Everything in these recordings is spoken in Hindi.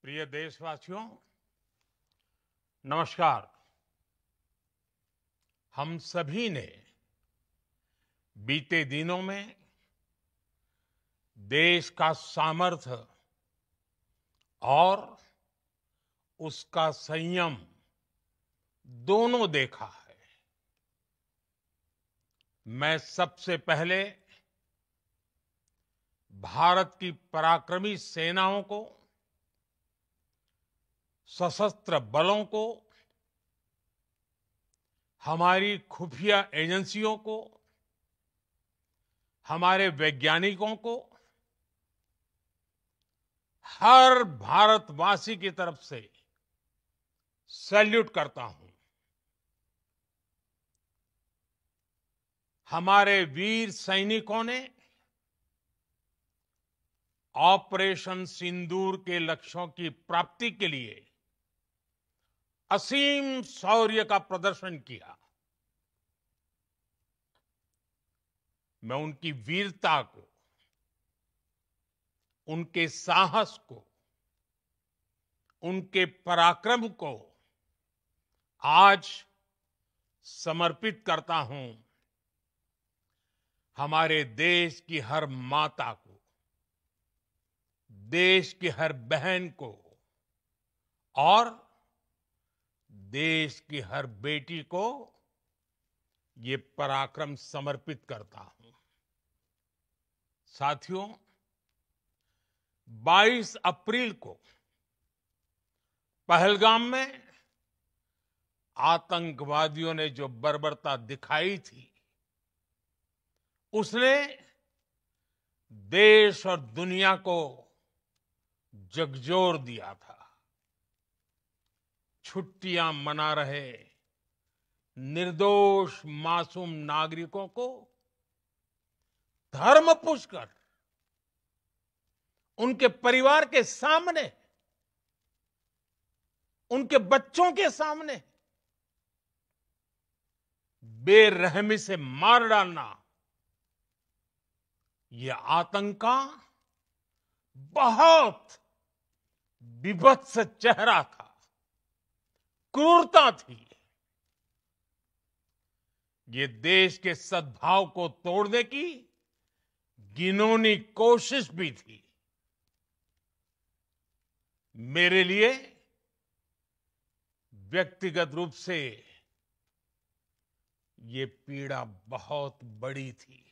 प्रिय देशवासियों, नमस्कार। हम सभी ने बीते दिनों में देश का सामर्थ्य और उसका संयम दोनों देखा है। मैं सबसे पहले भारत की पराक्रमी सेनाओं को, सशस्त्र बलों को, हमारी खुफिया एजेंसियों को, हमारे वैज्ञानिकों को, हर भारतवासी की तरफ से सैल्यूट करता हूं। हमारे वीर सैनिकों ने ऑपरेशन सिंदूर के लक्ष्यों की प्राप्ति के लिए असीम शौर्य का प्रदर्शन किया। मैं उनकी वीरता को, उनके साहस को, उनके पराक्रम को आज समर्पित करता हूं हमारे देश की हर माता को, देश की हर बहन को और देश की हर बेटी को ये पराक्रम समर्पित करता हूं। साथियों, 22 अप्रैल को पहलगाम में आतंकवादियों ने जो बर्बरता दिखाई थी, उसने देश और दुनिया को झकझोर दिया था। छुट्टियां मना रहे निर्दोष मासूम नागरिकों को धर्म पूछकर उनके परिवार के सामने, उनके बच्चों के सामने बेरहमी से मार डालना, यह आतंक का बहुत विभत्स चेहरा था, क्रूरता थी। ये देश के सद्भाव को तोड़ने की घिनौनी कोशिश भी थी। मेरे लिए व्यक्तिगत रूप से ये पीड़ा बहुत बड़ी थी।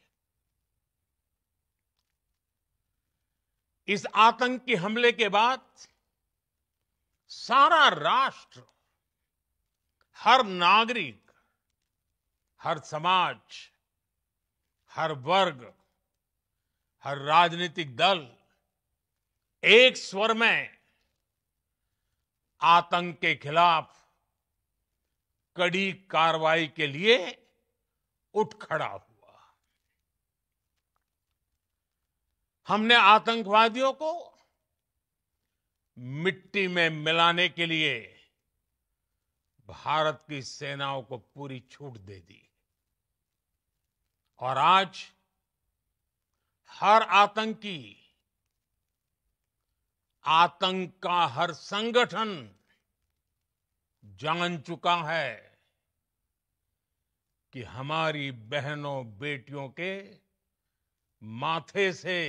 इस आतंकी हमले के बाद सारा राष्ट्र, हर नागरिक, हर समाज, हर वर्ग, हर राजनीतिक दल एक स्वर में आतंक के खिलाफ कड़ी कार्रवाई के लिए उठ खड़ा हुआ। हमने आतंकवादियों को मिट्टी में मिलाने के लिए भारत की सेनाओं को पूरी छूट दे दी और आज हर आतंकी, आतंक का हर संगठन जान चुका है कि हमारी बहनों बेटियों के माथे से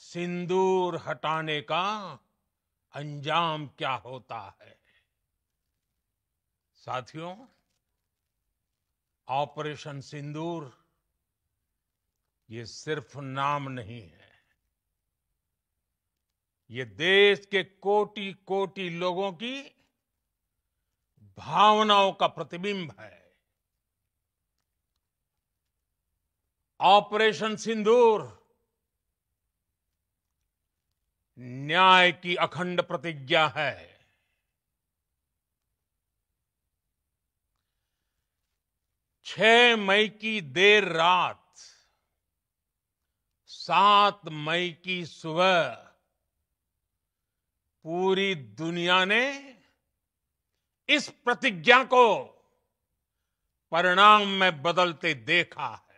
सिंदूर हटाने का अंजाम क्या होता है। साथियों, ऑपरेशन सिंदूर ये सिर्फ नाम नहीं है, ये देश के कोटि कोटि लोगों की भावनाओं का प्रतिबिंब है। ऑपरेशन सिंदूर न्याय की अखंड प्रतिज्ञा है। 6 मई की देर रात, 7 मई की सुबह पूरी दुनिया ने इस प्रतिज्ञा को परिणाम में बदलते देखा है।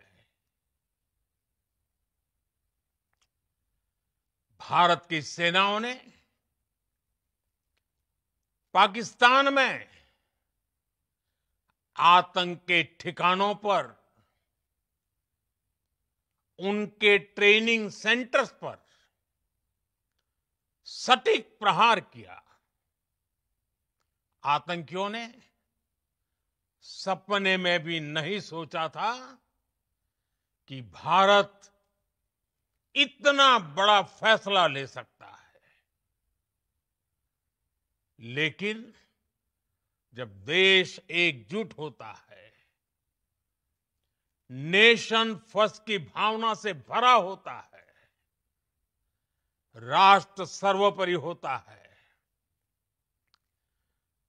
भारत की सेनाओं ने पाकिस्तान में आतंक के ठिकानों पर, उनके ट्रेनिंग सेंटर्स पर सटीक प्रहार किया। आतंकियों ने सपने में भी नहीं सोचा था कि भारत इतना बड़ा फैसला ले सकता है। लेकिन जब देश एकजुट होता है, नेशन फर्स्ट की भावना से भरा होता है, राष्ट्र सर्वोपरि होता है,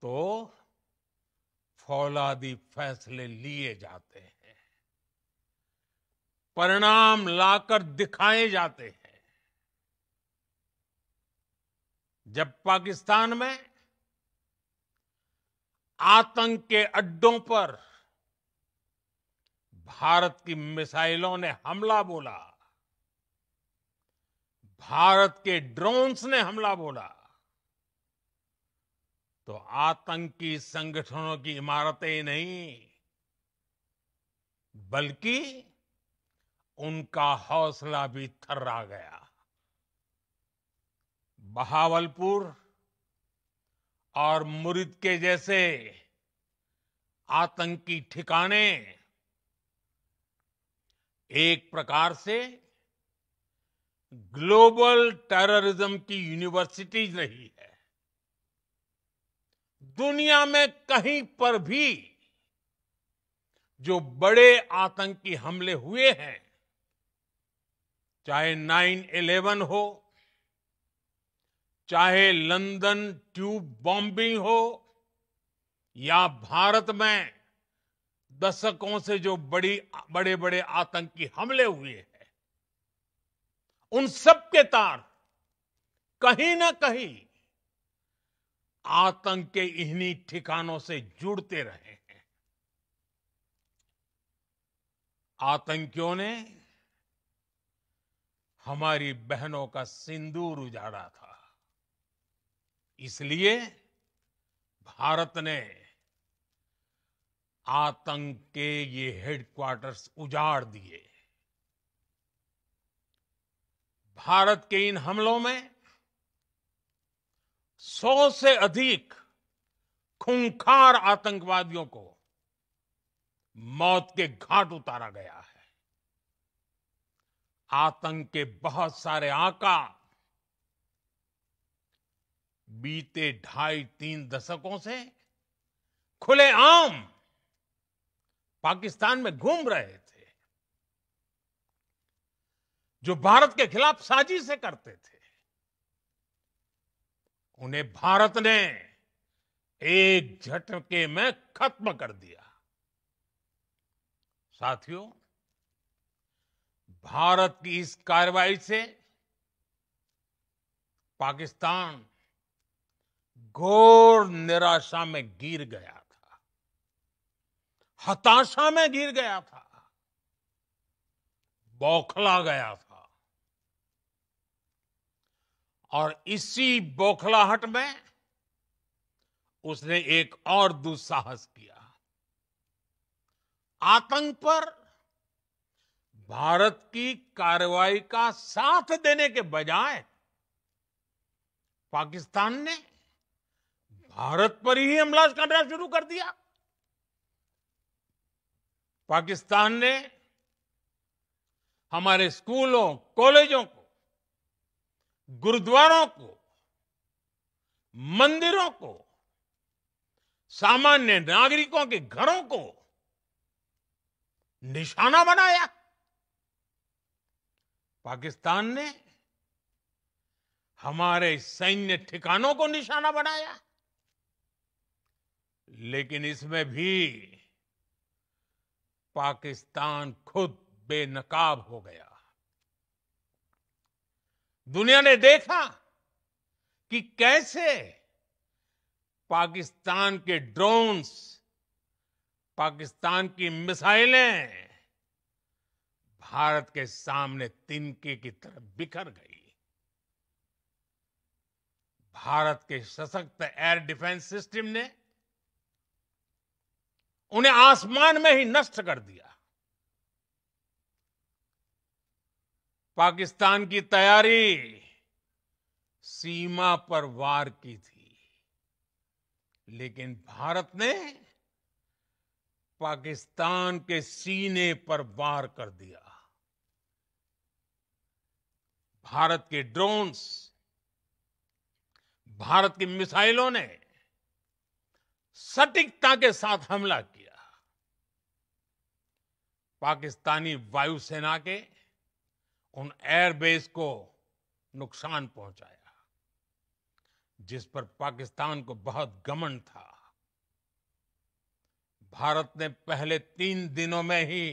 तो फौलादी फैसले लिए जाते हैं, परिणाम लाकर दिखाए जाते हैं। जब पाकिस्तान में आतंक के अड्डों पर भारत की मिसाइलों ने हमला बोला, भारत के ड्रोन्स ने हमला बोला, तो आतंकी संगठनों की इमारतें नहीं, बल्कि उनका हौसला भी थर्रा गया। बहावलपुर और मुरिद के जैसे आतंकी ठिकाने एक प्रकार से ग्लोबल टेररिज्म की यूनिवर्सिटीज रही है। दुनिया में कहीं पर भी जो बड़े आतंकी हमले हुए हैं, चाहे 9/11 हो, चाहे लंदन ट्यूब बॉम्बिंग हो, या भारत में दशकों से जो बड़े बड़े आतंकी हमले हुए हैं, उन सब के तार कहीं ना कहीं आतंक के इन्हीं ठिकानों से जुड़ते रहे हैं। आतंकियों ने हमारी बहनों का सिंदूर उजाड़ा था, इसलिए भारत ने आतंक के ये हेडक्वार्टर्स उजाड़ दिए। भारत के इन हमलों में 100 से अधिक खूंखार आतंकवादियों को मौत के घाट उतारा गया है। आतंक के बहुत सारे आका बीते 2.5-3 दशकों से खुलेआम पाकिस्तान में घूम रहे थे, जो भारत के खिलाफ साजिशें करते थे। उन्हें भारत ने एक झटके में खत्म कर दिया। साथियों, भारत की इस कार्रवाई से पाकिस्तान घोर निराशा में गिर गया था, हताशा में गिर गया था, बौखला गया था। और इसी बौखलाहट में उसने एक और दुस्साहस किया। आतंक पर भारत की कार्रवाई का साथ देने के बजाय पाकिस्तान ने भारत पर ही हमला करना शुरू कर दिया। पाकिस्तान ने हमारे स्कूलों, कॉलेजों को, गुरुद्वारों को, मंदिरों को, सामान्य नागरिकों के घरों को निशाना बनाया। पाकिस्तान ने हमारे सैन्य ठिकानों को निशाना बनाया। लेकिन इसमें भी पाकिस्तान खुद बेनकाब हो गया। दुनिया ने देखा कि कैसे पाकिस्तान के ड्रोन्स, पाकिस्तान की मिसाइलें भारत के सामने तिनके की तरह बिखर गई। भारत के सशक्त एयर डिफेंस सिस्टम ने उन्हें आसमान में ही नष्ट कर दिया। पाकिस्तान की तैयारी सीमा पर वार की थी, लेकिन भारत ने पाकिस्तान के सीने पर वार कर दिया। भारत के ड्रोन्स, भारत की मिसाइलों ने सटीकता के साथ हमला किया। पाकिस्तानी वायुसेना के उन एयरबेस को नुकसान पहुंचाया, जिस पर पाकिस्तान को बहुत घमंड था। भारत ने पहले 3 दिनों में ही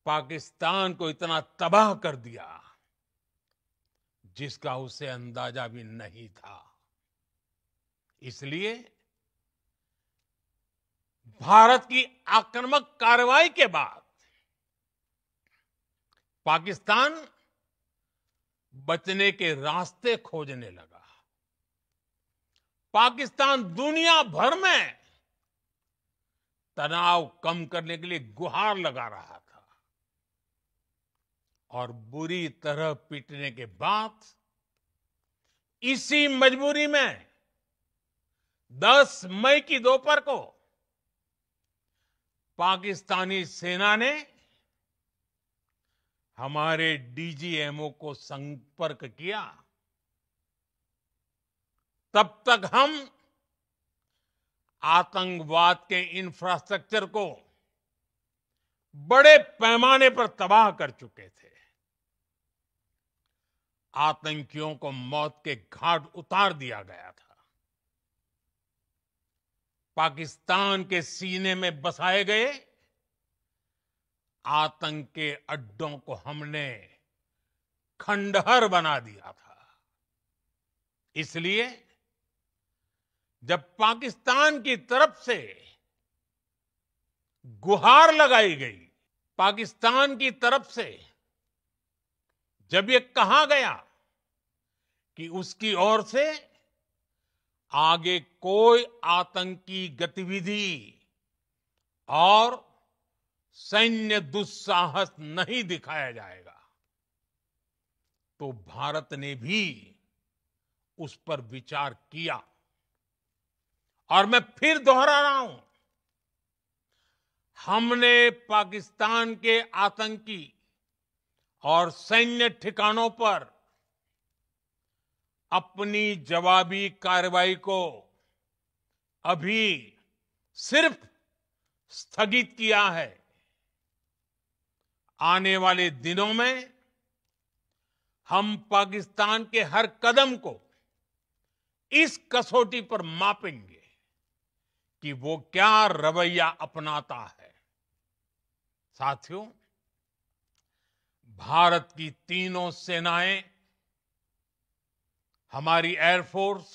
पाकिस्तान को इतना तबाह कर दिया जिसका उसे अंदाजा भी नहीं था। इसलिए भारत की आक्रामक कार्रवाई के बाद पाकिस्तान बचने के रास्ते खोजने लगा। पाकिस्तान दुनिया भर में तनाव कम करने के लिए गुहार लगा रहा था और बुरी तरह पीटने के बाद इसी मजबूरी में 10 मई की दोपहर को पाकिस्तानी सेना ने हमारे डीजीएमओ को संपर्क किया। तब तक हम आतंकवाद के इंफ्रास्ट्रक्चर को बड़े पैमाने पर तबाह कर चुके थे। आतंकियों को मौत के घाट उतार दिया गया था। पाकिस्तान के सीने में बसाए गए आतंक के अड्डों को हमने खंडहर बना दिया था। इसलिए जब पाकिस्तान की तरफ से गुहार लगाई गई, पाकिस्तान की तरफ से जब ये कहा गया कि उसकी ओर से आगे कोई आतंकी गतिविधि और सैन्य दुस्साहस नहीं दिखाया जाएगा, तो भारत ने भी उस पर विचार किया। और मैं फिर दोहरा रहा हूं, हमने पाकिस्तान के आतंकी और सैन्य ठिकानों पर अपनी जवाबी कार्रवाई को अभी सिर्फ स्थगित किया है। आने वाले दिनों में हम पाकिस्तान के हर कदम को इस कसौटी पर मापेंगे कि वो क्या रवैया अपनाता है। साथियों, भारत की तीनों सेनाएं, हमारी एयरफोर्स,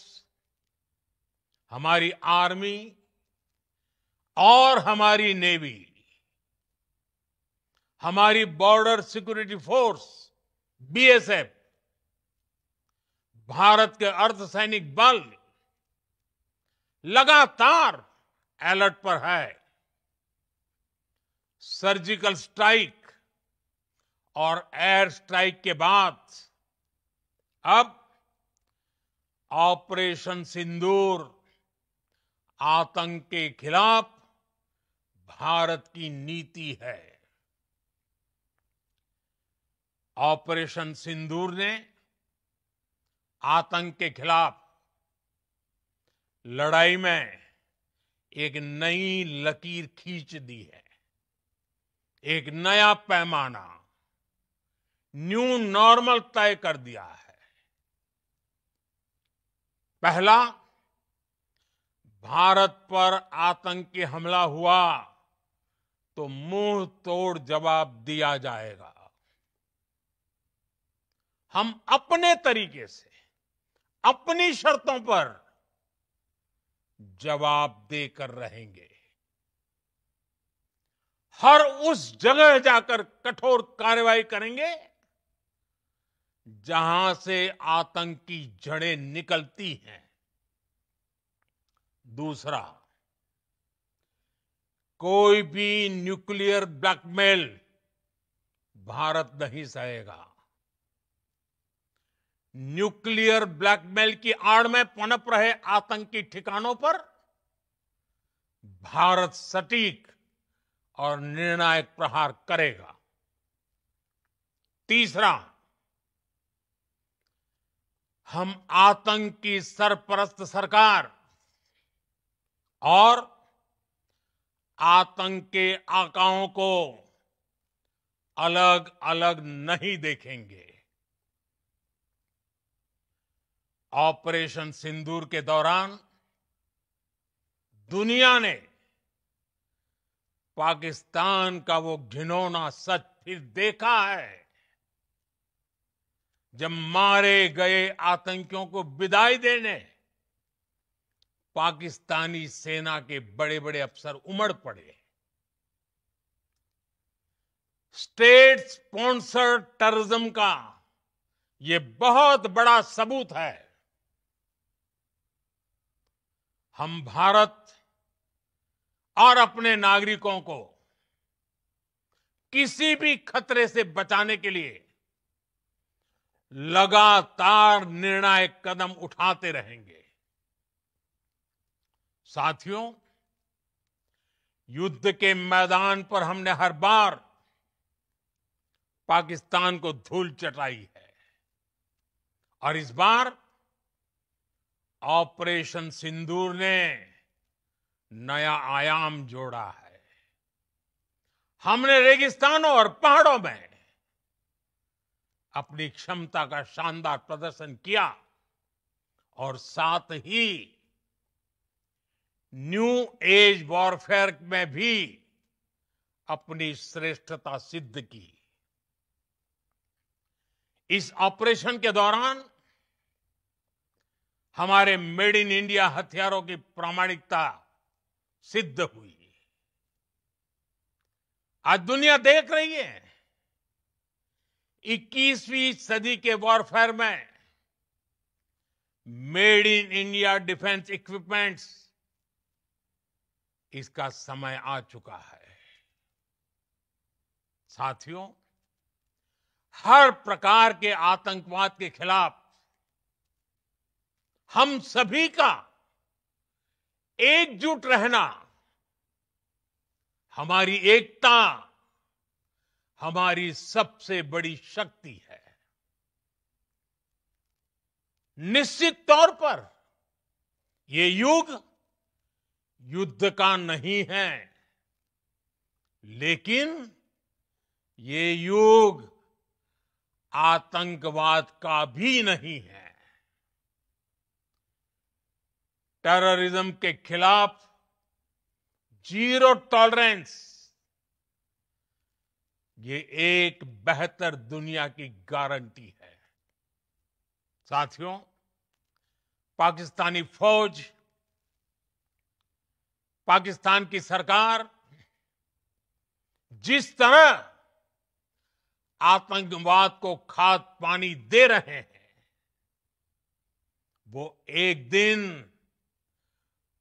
हमारी आर्मी और हमारी नेवी, हमारी border security force BSF, Bharat के अर्धसैनिक बल लगातार अलर्ट पर है। सर्जिकल स्ट्राइक और एयर स्ट्राइक के बाद अब ऑपरेशन सिंदूर आतंक के खिलाफ भारत की नीति है। ऑपरेशन सिंदूर ने आतंक के खिलाफ लड़ाई में एक नई लकीर खींच दी है। एक नया पैमाना, न्यू नॉर्मल तय कर दिया है। पहला, भारत पर आतंकी हमला हुआ तो मुंह तोड़ जवाब दिया जाएगा। हम अपने तरीके से, अपनी शर्तों पर जवाब देकर रहेंगे। हर उस जगह जाकर कठोर कार्रवाई करेंगे जहां से आतंक की जड़ें निकलती हैं। दूसरा, कोई भी न्यूक्लियर ब्लैकमेल भारत नहीं सहेगा। न्यूक्लियर ब्लैकमेल की आड़ में पनप रहे आतंकी ठिकानों पर भारत सटीक और निर्णायक प्रहार करेगा। तीसरा, हम आतंक की सरपरस्त सरकार और आतंक के आकाओं को अलग अलग नहीं देखेंगे। ऑपरेशन सिंदूर के दौरान दुनिया ने पाकिस्तान का वो घिनौना सच फिर देखा है, जब मारे गए आतंकियों को विदाई देने पाकिस्तानी सेना के बड़े बड़े अफसर उमड़ पड़े। स्टेट स्पॉन्सर्ड टेररिज्म का ये बहुत बड़ा सबूत है। हम भारत और अपने नागरिकों को किसी भी खतरे से बचाने के लिए लगातार निर्णायक कदम उठाते रहेंगे। साथियों, युद्ध के मैदान पर हमने हर बार पाकिस्तान को धूल चटाई है और इस बार ऑपरेशन सिंदूर ने नया आयाम जोड़ा है। हमने रेगिस्तानों और पहाड़ों में अपनी क्षमता का शानदार प्रदर्शन किया और साथ ही न्यू एज वॉरफेयर में भी अपनी श्रेष्ठता सिद्ध की। इस ऑपरेशन के दौरान हमारे मेड इन इंडिया हथियारों की प्रामाणिकता सिद्ध हुई। आज दुनिया देख रही है 21वीं सदी के वॉरफेयर में made in India defence equipments, इसका समय आ चुका है। साथियों, हर प्रकार के आतंकवाद के खिलाफ हम सभी का एकजुट रहना, हमारी एकता हमारी सबसे बड़ी शक्ति है। निश्चित तौर पर ये युग युद्ध का नहीं है, लेकिन ये युग आतंकवाद का भी नहीं है। टेररिज्म के खिलाफ जीरो टॉलरेंस, ये एक बेहतर दुनिया की गारंटी है। साथियों, पाकिस्तानी फौज, पाकिस्तान की सरकार जिस तरह आतंकवाद को खाद पानी दे रहे हैं, वो एक दिन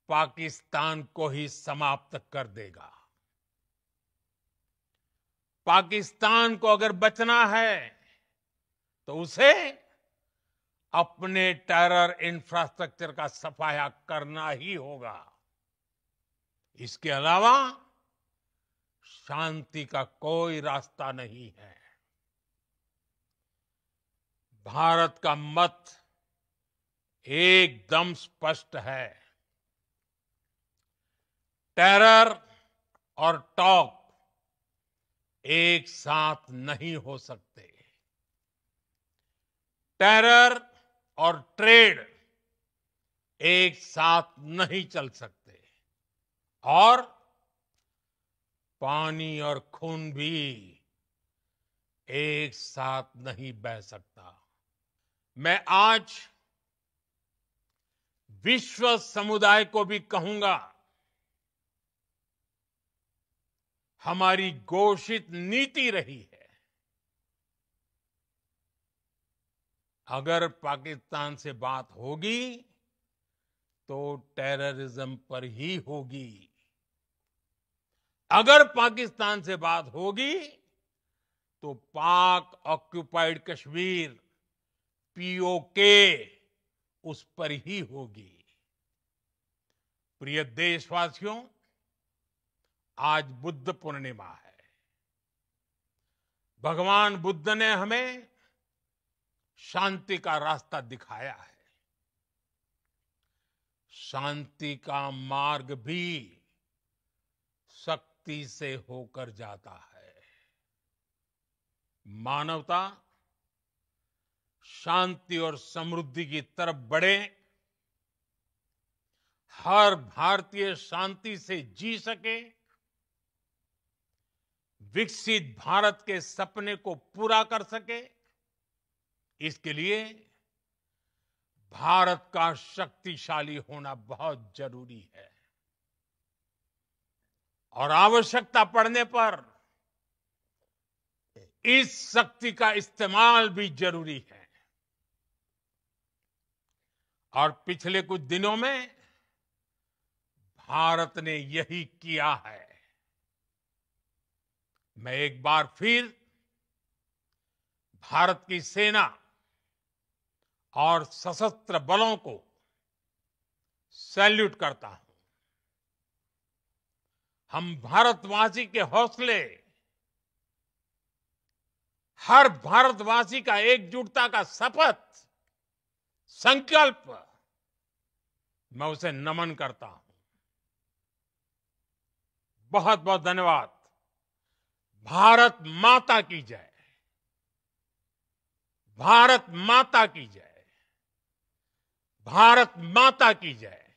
पाकिस्तान को ही समाप्त कर देगा। पाकिस्तान को अगर बचना है तो उसे अपने टेरर इंफ्रास्ट्रक्चर का सफाया करना ही होगा। इसके अलावा शांति का कोई रास्ता नहीं है। भारत का मत एकदम स्पष्ट है। टेरर और टॉक एक साथ नहीं हो सकते। टेरर और ट्रेड एक साथ नहीं चल सकते और पानी और खून भी एक साथ नहीं बह सकता। मैं आज विश्व समुदाय को भी कहूंगा, हमारी घोषित नीति रही है अगर पाकिस्तान से बात होगी तो टेररिज्म पर ही होगी। अगर पाकिस्तान से बात होगी तो पाक ऑक्युपाइड कश्मीर पीओके उस पर ही होगी। प्रिय देशवासियों, आज बुद्ध पूर्णिमा है। भगवान बुद्ध ने हमें शांति का रास्ता दिखाया है। शांति का मार्ग भी शक्ति से होकर जाता है। मानवता शांति और समृद्धि की तरफ बढ़े, हर भारतीय शांति से जी सके, विकसित भारत के सपने को पूरा कर सके, इसके लिए भारत का शक्तिशाली होना बहुत जरूरी है। और आवश्यकता पड़ने पर इस शक्ति का इस्तेमाल भी जरूरी है। और पिछले कुछ दिनों में भारत ने यही किया है। मैं एक बार फिर भारत की सेना और सशस्त्र बलों को सैल्यूट करता हूं। हम भारतवासी के हौसले, हर भारतवासी का एकजुटता का शपथ, संकल्प, मैं उसे नमन करता हूं। बहुत बहुत धन्यवाद। भारत माता की जय। भारत माता की जय। भारत माता की जय।